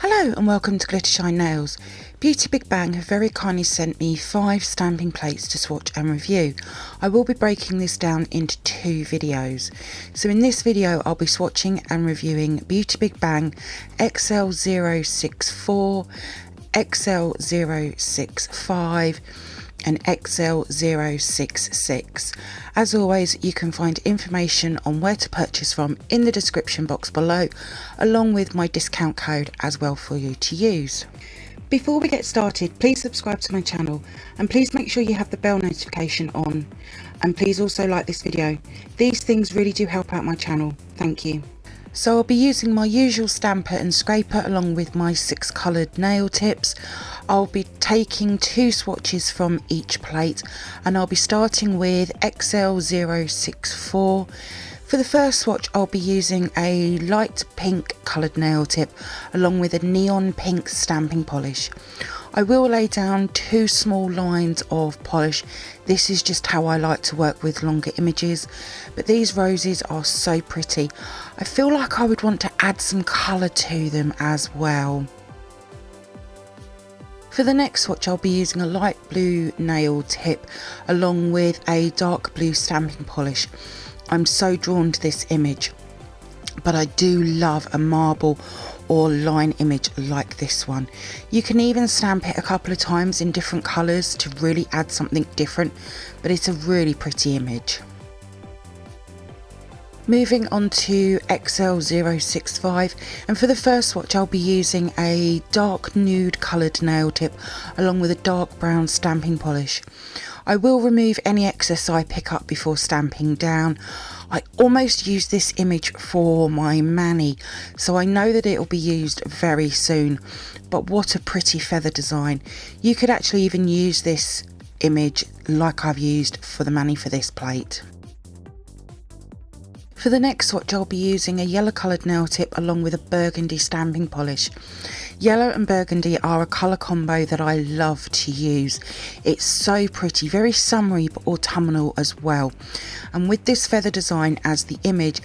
Hello and welcome to glittershinenails. BeautyBigBang have very kindly sent me 5 stamping plates to swatch and review. I will be breaking this down into 2 videos. So in this video I'll be swatching and reviewing BeautyBigBang XL-064, XL-065 and XL-066. As always, you can find information on where to purchase from in the description box below, along with my discount code as well for you to use. Before we get started, please subscribe to my channel and please make sure you have the bell notification on, and please also like this video. These things really do help out my channel. Thank you. So I'll be using my usual stamper and scraper along with my 6 coloured nail tips. I'll be taking 2 swatches from each plate and I'll be starting with XL-064. For the first swatch I'll be using a light pink coloured nail tip along with a neon pink stamping polish. I will lay down 2 small lines of polish. This is just how I like to work with longer images, but these roses are so pretty. I feel like I would want to add some colour to them as well. For the next swatch I'll be using a light blue nail tip along with a dark blue stamping polish. I'm so drawn to this image, but I do love a marble or line image like this one. You can even stamp it a couple of times in different colours to really add something different, but it's a really pretty image. Moving on to XL-065, and for the first swatch I'll be using a dark nude coloured nail tip along with a dark brown stamping polish. I will remove any excess I pick up before stamping down. I almost used this image for my mani, so I know that it will be used very soon, but what a pretty feather design. You could actually even use this image like I've used for the mani for this plate. For the next swatch I'll be using a yellow coloured nail tip along with a burgundy stamping polish. Yellow and burgundy are a colour combo that I love to use. It's so pretty, very summery but autumnal as well. And with this feather design as the image,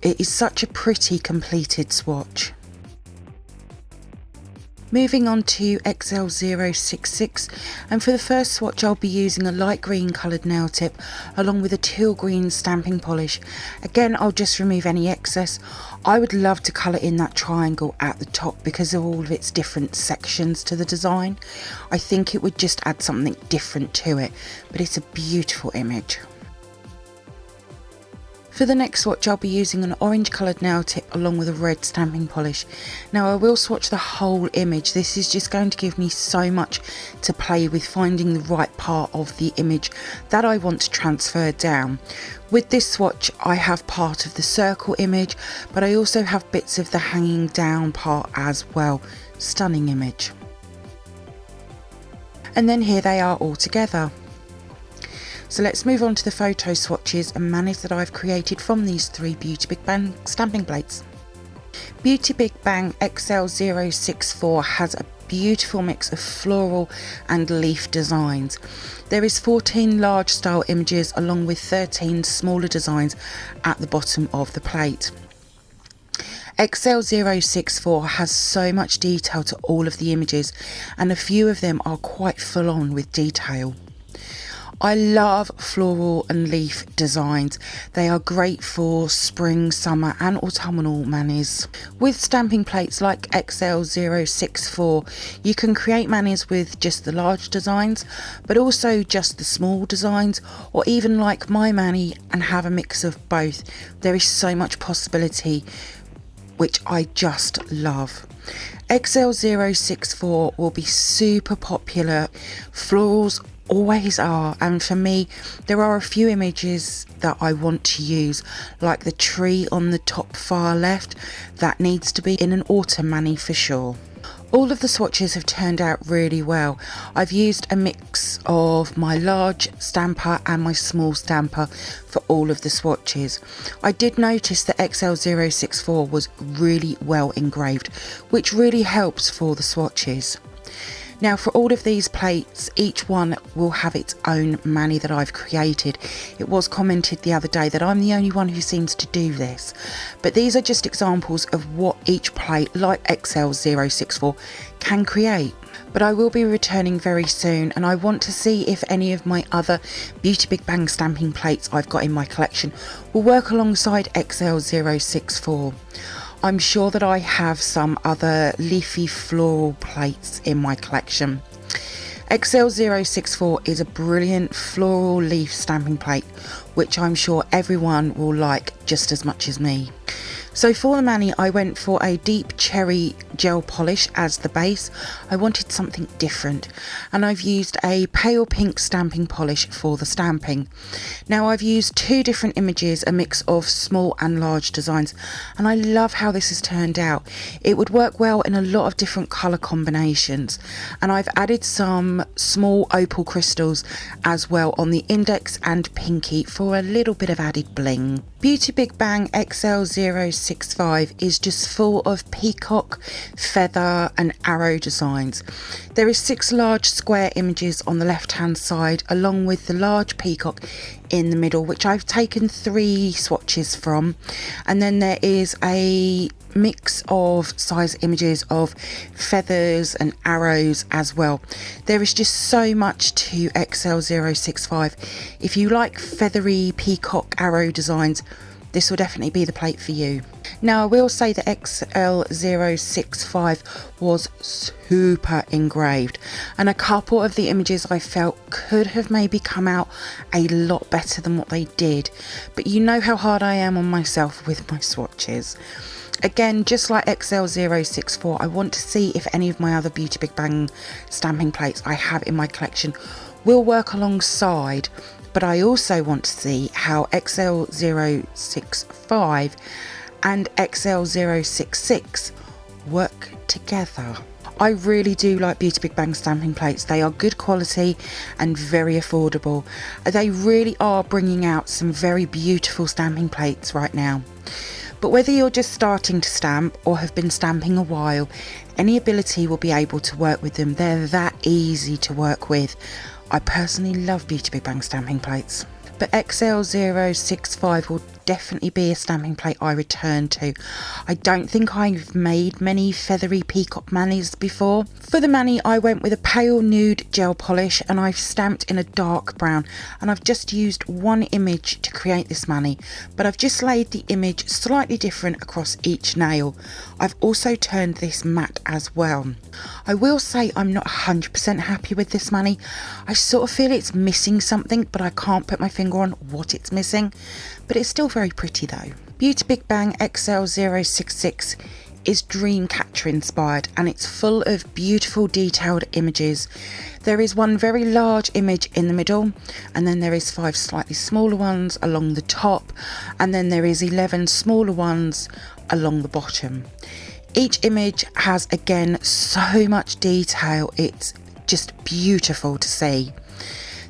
it is such a pretty completed swatch. Moving on to XL-066, and for the first swatch I'll be using a light green coloured nail tip along with a teal green stamping polish. Again, I'll just remove any excess. I would love to colour in that triangle at the top because of all of its different sections to the design. I think it would just add something different to it, but it's a beautiful image. For the next swatch I'll be using an orange coloured nail tip along with a red stamping polish. Now I will swatch the whole image. This is just going to give me so much to play with, finding the right part of the image that I want to transfer down. With this swatch I have part of the circle image, but I also have bits of the hanging down part as well. Stunning image. And then here they are all together. So let's move on to the photo swatches and manis that I've created from these 3 BeautyBigBang stamping plates. BeautyBigBang XL-064 has a beautiful mix of floral and leaf designs. There is 14 large style images along with 13 smaller designs at the bottom of the plate. XL-064 has so much detail to all of the images, and a few of them are quite full on with detail. I love floral and leaf designs. They are great for spring, summer and autumnal manis. With stamping plates like XL-064, you can create manis with just the large designs, but also just the small designs, or even like my mani and have a mix of both. There is so much possibility, which I just love. XL-064 will be super popular. Florals always are, and for me there are a few images that I want to use, like the tree on the top far left. That needs to be in an autumn mani for sure. All of the swatches have turned out really well. I've used a mix of my large stamper and my small stamper for all of the swatches. I did notice that XL-064 was really well engraved, which really helps for the swatches. Now for all of these plates, each one will have its own mani that I've created. It was commented the other day that I'm the only one who seems to do this, but these are just examples of what each plate like XL-064 can create. But I will be returning very soon, and I want to see if any of my other BeautyBigBang stamping plates I've got in my collection will work alongside XL-064. I'm sure that I have some other leafy floral plates in my collection. XL-064 is a brilliant floral leaf stamping plate, which I'm sure everyone will like just as much as me. So for the mani, I went for a deep cherry gel polish as the base. I wanted something different, and I've used a pale pink stamping polish for the stamping. Now I've used two different images, a mix of small and large designs, and I love how this has turned out. It would work well in a lot of different colour combinations, and I've added some small opal crystals as well on the index and pinky for a little bit of added bling. BeautyBigBang XL-065 is just full of peacock, feather and arrow designs. There is 6 large square images on the left hand side, along with the large peacock in the middle, which I've taken 3 swatches from, and then there is a mix of size images of feathers and arrows as well. There is just so much to XL-065. If you like feathery peacock arrow designs, this will definitely be the plate for you. Now I will say that XL-065 was super engraved, and a couple of the images I felt could have maybe come out a lot better than what they did, but you know how hard I am on myself with my swatches. Again, just like XL-064, I want to see if any of my other BeautyBigBang stamping plates I have in my collection will work alongside, but I also want to see how XL-065 and XL-066 work together. I really do like BeautyBigBang stamping plates. They are good quality and very affordable. They really are bringing out some very beautiful stamping plates right now. But whether you're just starting to stamp or have been stamping a while, any ability will be able to work with them. They're that easy to work with. I personally love BeautyBigBang stamping plates. But XL-065 will definitely be a stamping plate I return to. I don't think I've made many feathery peacock manis before. For the mani, I went with a pale nude gel polish, and I've stamped in a dark brown, and I've just used one image to create this mani, but I've just laid the image slightly different across each nail. I've also turned this matte as well. I will say I'm not 100% happy with this mani. I sort of feel it's missing something, but I can't put my finger on what it's missing. But it's still very pretty though. BeautyBigBang XL-066 is Dreamcatcher inspired, and it's full of beautiful detailed images. There is one very large image in the middle, and then there is 5 slightly smaller ones along the top, and then there is 11 smaller ones along the bottom. Each image has again so much detail, it's just beautiful to see.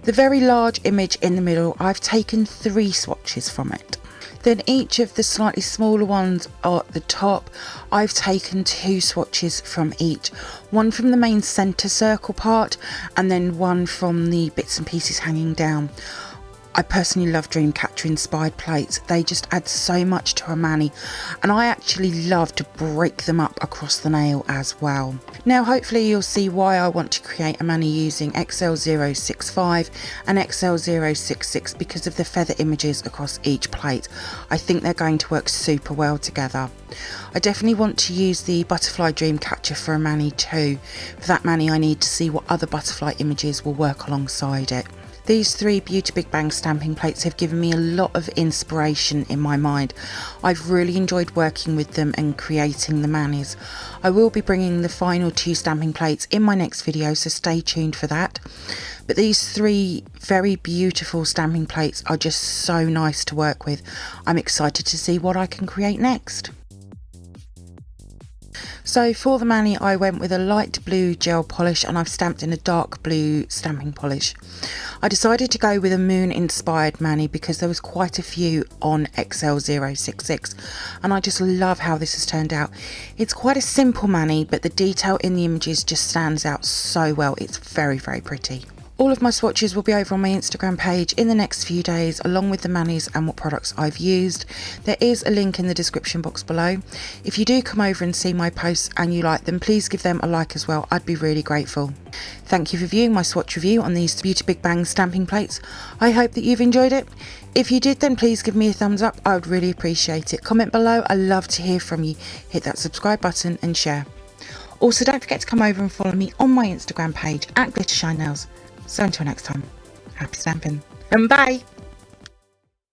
The very large image in the middle, I've taken 3 swatches from it. Then each of the slightly smaller ones at the top, I've taken 2 swatches from each. One from the main centre circle part, and then one from the bits and pieces hanging down. I personally love Dreamcatcher inspired plates. They just add so much to a mani, and I actually love to break them up across the nail as well. Now hopefully you'll see why I want to create a mani using XL-065 and XL-066, because of the feather images across each plate. I think they're going to work super well together. I definitely want to use the butterfly Dreamcatcher for a mani too. For that mani I need to see what other butterfly images will work alongside it. These 3 BeautyBigBang stamping plates have given me a lot of inspiration in my mind. I've really enjoyed working with them and creating the manis. I will be bringing the final 2 stamping plates in my next video, so stay tuned for that. But these 3 very beautiful stamping plates are just so nice to work with. I'm excited to see what I can create next. So for the mani, I went with a light blue gel polish, and I've stamped in a dark blue stamping polish. I decided to go with a moon inspired mani because there was quite a few on XL-066, and I just love how this has turned out. It's quite a simple mani, but the detail in the images just stands out so well. It's very, very pretty. All of my swatches will be over on my Instagram page in the next few days, along with the manis and what products I've used. There is a link in the description box below. If you do come over and see my posts and you like them, please give them a like as well. I'd be really grateful. Thank you for viewing my swatch review on these BeautyBigBang stamping plates. I hope that you've enjoyed it. If you did, then please give me a thumbs up. I would really appreciate it. Comment below. I love to hear from you. Hit that subscribe button and share. Also, don't forget to come over and follow me on my Instagram page at glittershinenails. So until next time, happy stamping and bye!